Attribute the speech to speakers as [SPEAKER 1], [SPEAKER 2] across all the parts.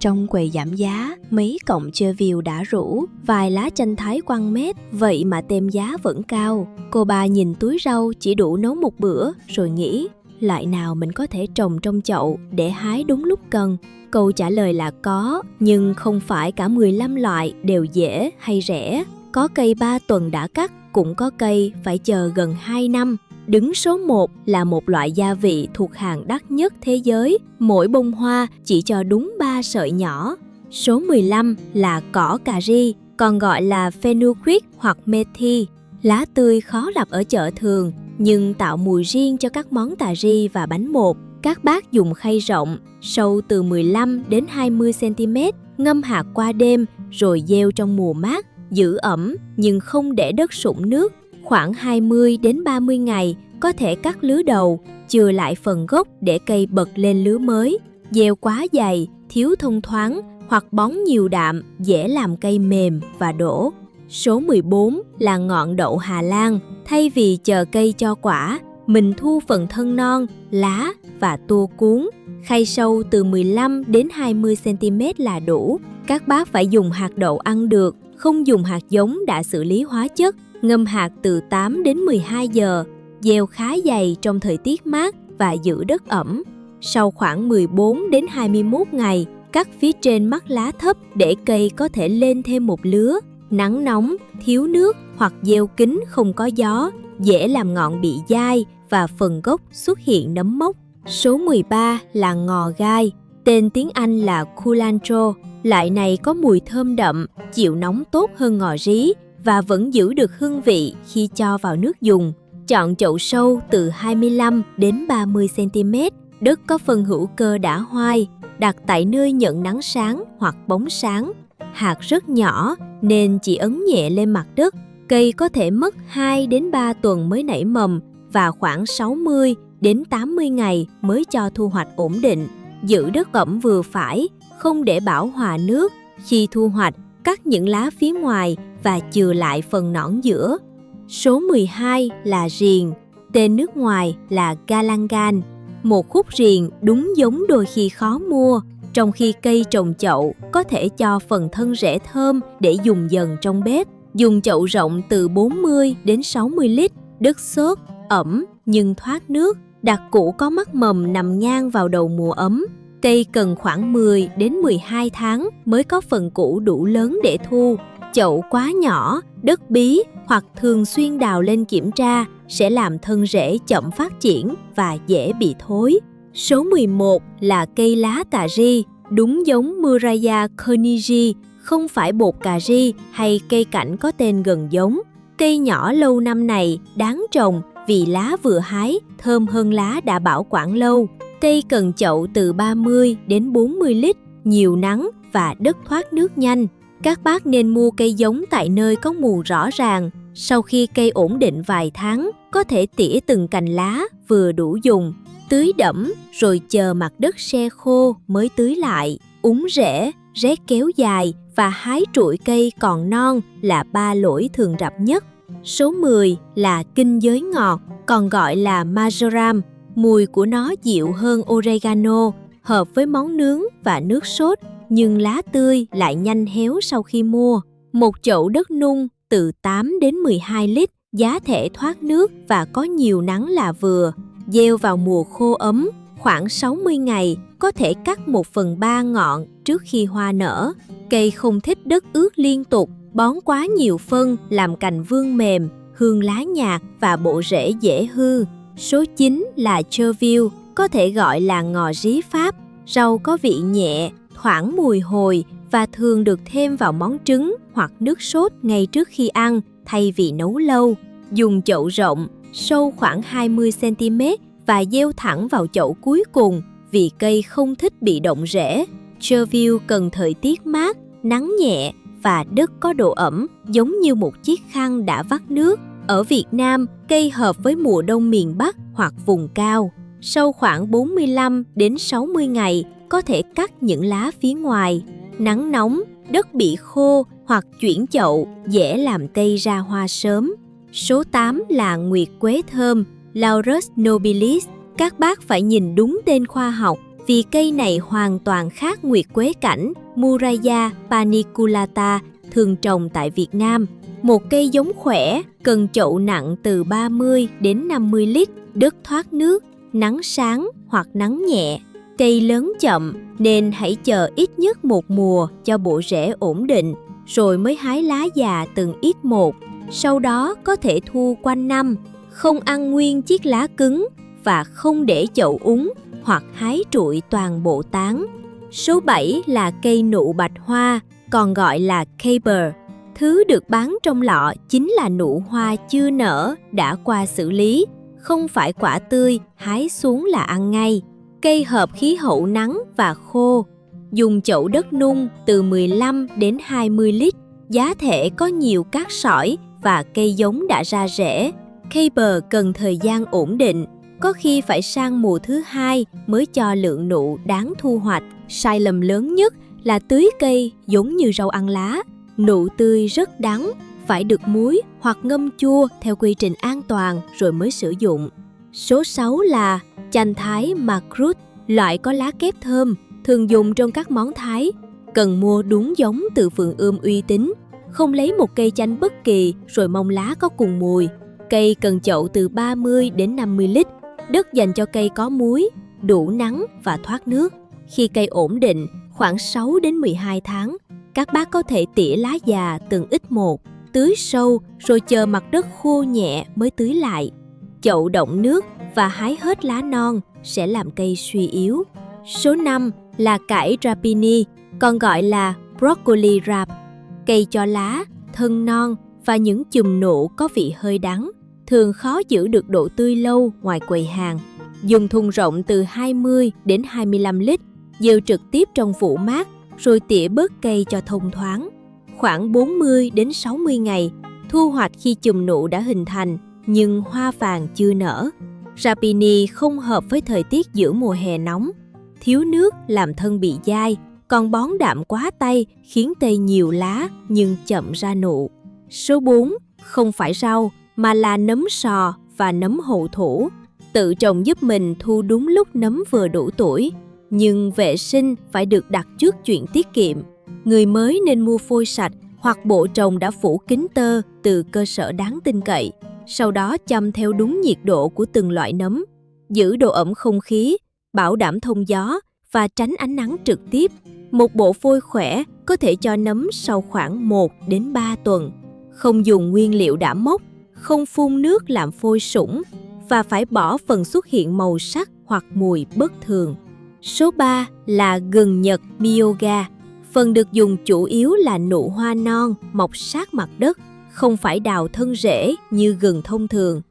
[SPEAKER 1] Trong quầy giảm giá, mấy cọng chơi view đã rũ, vài lá chanh thái quăng mét, vậy mà tem giá vẫn cao. Cô ba nhìn túi rau chỉ đủ nấu một bữa, rồi nghĩ, loại nào mình có thể trồng trong chậu để hái đúng lúc cần. Câu trả lời là có, nhưng không phải cả 15 loại đều dễ hay rẻ. Có cây 3 tuần đã cắt, cũng có cây phải chờ gần 2 năm. Đứng số 1 là một loại gia vị thuộc hàng đắt nhất thế giới, mỗi bông hoa chỉ cho đúng 3 sợi nhỏ. Số 15 là cỏ cà ri, còn gọi là fenugreek hoặc methi. Lá tươi khó gặp ở chợ thường, nhưng tạo mùi riêng cho các món cà ri và bánh bột. Các bác dùng khay rộng, sâu từ 15 đến 20 cm, ngâm hạt qua đêm rồi gieo trong mùa mát, giữ ẩm nhưng không để đất sũng nước. Khoảng 20 đến 30 ngày có thể cắt lứa đầu, chừa lại phần gốc để cây bật lên lứa mới. Gieo quá dày, thiếu thông thoáng hoặc bón nhiều đạm dễ làm cây mềm và đổ. Số 14 là ngọn đậu Hà Lan. Thay vì chờ cây cho quả, mình thu phần thân non, lá và tua cuốn. Khay sâu từ 15 đến 20 cm là đủ. Các bác phải dùng hạt đậu ăn được, không dùng hạt giống đã xử lý hóa chất. Ngâm hạt từ 8 đến 12 giờ, gieo khá dày trong thời tiết mát và giữ đất ẩm. Sau khoảng 14 đến 21 ngày, cắt phía trên mắt lá thấp để cây có thể lên thêm một lứa. Nắng nóng, thiếu nước hoặc gieo kín không có gió, dễ làm ngọn bị dai và phần gốc xuất hiện nấm mốc. Số 13 là ngò gai, tên tiếng Anh là culantro. Loại này có mùi thơm đậm, chịu nóng tốt hơn ngò rí và vẫn giữ được hương vị khi cho vào nước dùng. Chọn chậu sâu từ 25 đến 30 cm, đất có phân hữu cơ đã hoai, đặt tại nơi nhận nắng sáng hoặc bóng sáng. Hạt rất nhỏ nên chỉ ấn nhẹ lên mặt đất. Cây có thể mất 2 đến 3 tuần mới nảy mầm và khoảng 60 đến 80 ngày mới cho thu hoạch ổn định. Giữ đất ẩm vừa phải, không để bão hòa nước. Khi thu hoạch, cắt những lá phía ngoài và chừa lại phần nõn giữa. Số 12 là riềng, tên nước ngoài là galangal. Một khúc riềng đúng giống đôi khi khó mua, trong khi cây trồng chậu có thể cho phần thân rễ thơm để dùng dần trong bếp. Dùng chậu rộng từ 40 đến 60 lít, đất xốp, ẩm nhưng thoát nước. Đặt củ có mắt mầm nằm ngang vào đầu mùa ấm. Cây cần khoảng 10 đến 12 tháng mới có phần củ đủ lớn để thu. Chậu quá nhỏ, đất bí hoặc thường xuyên đào lên kiểm tra sẽ làm thân rễ chậm phát triển và dễ bị thối. Số 11 là cây lá cà ri, đúng giống Murraya carnegie, không phải bột cà ri hay cây cảnh có tên gần giống. Cây nhỏ lâu năm này đáng trồng vì lá vừa hái thơm hơn lá đã bảo quản lâu. Cây cần chậu từ 30 đến 40 lít, nhiều nắng và đất thoát nước nhanh. Các bác nên mua cây giống tại nơi có mùi rõ ràng. Sau khi cây ổn định vài tháng, có thể tỉa từng cành lá vừa đủ dùng. Tưới đẫm rồi chờ mặt đất se khô mới tưới lại. Úng rễ, rét kéo dài và hái trụi cây còn non là 3 lỗi thường gặp nhất. Số 10 là kinh giới ngọt, còn gọi là marjoram. Mùi của nó dịu hơn oregano, hợp với món nướng và nước sốt, nhưng lá tươi lại nhanh héo sau khi mua. Một chậu đất nung từ 8 đến 12 lít, giá thể thoát nước và có nhiều nắng là vừa. Gieo vào mùa khô ấm, khoảng 60 ngày, có thể cắt 1/3 ngọn trước khi hoa nở. Cây không thích đất ướt liên tục, bón quá nhiều phân làm cành vương mềm, hương lá nhạt và bộ rễ dễ hư. Số 9 là chervil, có thể gọi là ngò rí Pháp. Rau có vị nhẹ, thoảng mùi hồi và thường được thêm vào món trứng hoặc nước sốt ngay trước khi ăn thay vì nấu lâu. Dùng chậu rộng, sâu khoảng 20 cm và gieo thẳng vào chậu cuối cùng vì cây không thích bị động rễ. Chervil cần thời tiết mát, nắng nhẹ và đất có độ ẩm giống như một chiếc khăn đã vắt nước. Ở Việt Nam, cây hợp với mùa đông miền Bắc hoặc vùng cao. Sau khoảng 45 đến 60 ngày, có thể cắt những lá phía ngoài. Nắng nóng, đất bị khô hoặc chuyển chậu dễ làm cây ra hoa sớm. Số 8 là nguyệt quế thơm, Laurus nobilis. Các bác phải nhìn đúng tên khoa học, vì cây này hoàn toàn khác nguyệt quế cảnh Murraya paniculata thường trồng tại Việt Nam. Một cây giống khỏe, cần chậu nặng từ 30 đến 50 lít, đất thoát nước, nắng sáng hoặc nắng nhẹ. Cây lớn chậm nên hãy chờ ít nhất một mùa cho bộ rễ ổn định, rồi mới hái lá già từng ít một. Sau đó có thể thu quanh năm, không ăn nguyên chiếc lá cứng và không để chậu úng hoặc hái trụi toàn bộ tán. Số 7 là cây nụ bạch hoa, còn gọi là caper. Thứ được bán trong lọ chính là nụ hoa chưa nở đã qua xử lý, không phải quả tươi hái xuống là ăn ngay. Cây hợp khí hậu nắng và khô, dùng chậu đất nung từ 15 đến 20 lít, giá thể có nhiều cát sỏi và cây giống đã ra rễ. Caper cần thời gian ổn định, có khi phải sang mùa thứ 2 mới cho lượng nụ đáng thu hoạch. Sai lầm lớn nhất là tưới cây giống như rau ăn lá. Nụ tươi rất đắng, phải được muối hoặc ngâm chua theo quy trình an toàn rồi mới sử dụng. Số 6 là chanh Thái Macrut, loại có lá kép thơm, thường dùng trong các món Thái. Cần mua đúng giống từ vườn ươm uy tín, không lấy một cây chanh bất kỳ rồi mong lá có cùng mùi. Cây cần chậu từ 30 đến 50 lít, đất dành cho cây có muối, đủ nắng và thoát nước. Khi cây ổn định, khoảng 6 đến 12 tháng, các bác có thể tỉa lá già từng ít một, tưới sâu rồi chờ mặt đất khô nhẹ mới tưới lại. Chậu đọng nước và hái hết lá non sẽ làm cây suy yếu. Số 5 là cải rapini, còn gọi là broccoli rap. Cây cho lá, thân non và những chùm nụ có vị hơi đắng, thường khó giữ được độ tươi lâu ngoài quầy hàng. Dùng thùng rộng từ 20 đến 25 lít, gieo trực tiếp trong vụ mát, rồi tỉa bớt cây cho thông thoáng. Khoảng 40 đến 60 ngày, thu hoạch khi chùm nụ đã hình thành, nhưng hoa vàng chưa nở. Rapini không hợp với thời tiết giữa mùa hè nóng. Thiếu nước làm thân bị dai, còn bón đạm quá tay khiến cây nhiều lá nhưng chậm ra nụ. Số 4 không phải rau mà là nấm sò và nấm hậu thủ. Tự trồng giúp mình thu đúng lúc nấm vừa đủ tuổi, nhưng vệ sinh phải được đặt trước chuyện tiết kiệm. Người mới nên mua phôi sạch hoặc bộ trồng đã phủ kín tơ từ cơ sở đáng tin cậy. Sau đó chăm theo đúng nhiệt độ của từng loại nấm, giữ độ ẩm không khí, bảo đảm thông gió và tránh ánh nắng trực tiếp. Một bộ phôi khỏe có thể cho nấm sau khoảng 1 đến 3 tuần. Không dùng nguyên liệu đã mốc, không phun nước làm phôi sũng và phải bỏ phần xuất hiện màu sắc hoặc mùi bất thường. Số 3 là gừng Nhật Miyoga. Phần được dùng chủ yếu là nụ hoa non mọc sát mặt đất, không phải đào thân rễ như gừng thông thường.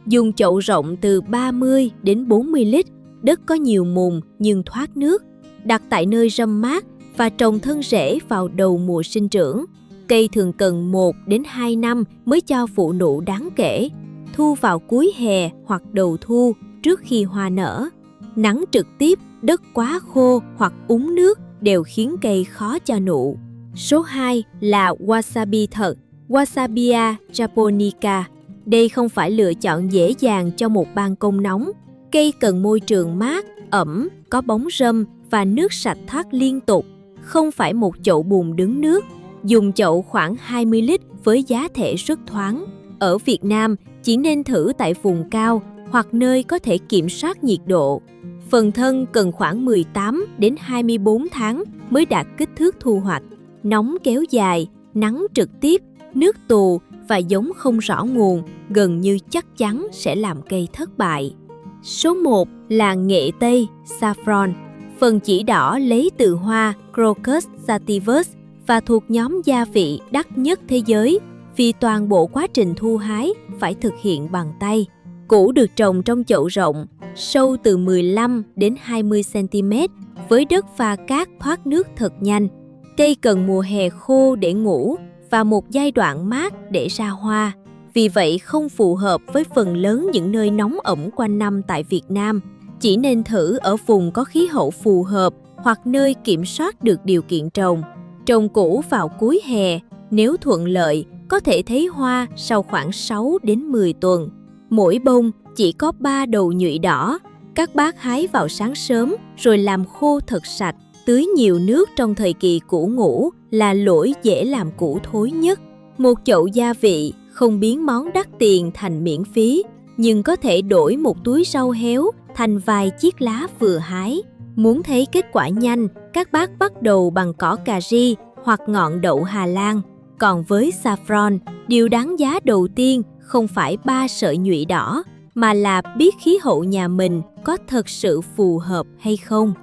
[SPEAKER 1] Dùng chậu rộng từ 30 đến 40 lít, đất có nhiều mùn nhưng thoát nước. Đặt tại nơi râm mát và trồng thân rễ vào đầu mùa sinh trưởng. Cây thường cần 1 đến 2 năm mới cho phụ nụ đáng kể. Thu vào cuối hè hoặc đầu thu trước khi hoa nở. Nắng trực tiếp, đất quá khô hoặc úng nước đều khiến cây khó cho nụ. Số 2 là wasabi thật, Wasabia japonica. Đây không phải lựa chọn dễ dàng cho một ban công nóng. Cây cần môi trường mát, ẩm, có bóng râm và nước sạch thoát liên tục, không phải một chậu bùn đứng nước. Dùng chậu khoảng 20 lít với giá thể rất thoáng. Ở Việt Nam, chỉ nên thử tại vùng cao hoặc nơi có thể kiểm soát nhiệt độ. Phần thân cần khoảng 18 đến 24 tháng mới đạt kích thước thu hoạch. Nóng kéo dài, nắng trực tiếp, nước tù và giống không rõ nguồn gần như chắc chắn sẽ làm cây thất bại. Số 1 là nghệ tây, saffron. Phần chỉ đỏ lấy từ hoa Crocus sativus và thuộc nhóm gia vị đắt nhất thế giới vì toàn bộ quá trình thu hái phải thực hiện bằng tay. Củ được trồng trong chậu rộng, sâu từ 15 đến 20 cm với đất pha cát thoát nước thật nhanh. Cây cần mùa hè khô để ngủ và một giai đoạn mát để ra hoa. Vì vậy không phù hợp với phần lớn những nơi nóng ẩm quanh năm tại Việt Nam. Chỉ nên thử ở vùng có khí hậu phù hợp hoặc nơi kiểm soát được điều kiện trồng. Trồng củ vào cuối hè, nếu thuận lợi, có thể thấy hoa sau khoảng 6 đến 10 tuần. Mỗi bông chỉ có 3 đầu nhụy đỏ. Các bác hái vào sáng sớm rồi làm khô thật sạch. Tưới nhiều nước trong thời kỳ củ ngủ là lỗi dễ làm củ thối nhất. Một chậu gia vị không biến món đắt tiền thành miễn phí, nhưng có thể đổi một túi rau héo thành vài chiếc lá vừa hái. Muốn thấy kết quả nhanh, các bác bắt đầu bằng cỏ cà ri hoặc ngọn đậu Hà Lan. Còn với saffron, điều đáng giá đầu tiên không phải 3 sợi nhụy đỏ, mà là biết khí hậu nhà mình có thật sự phù hợp hay không.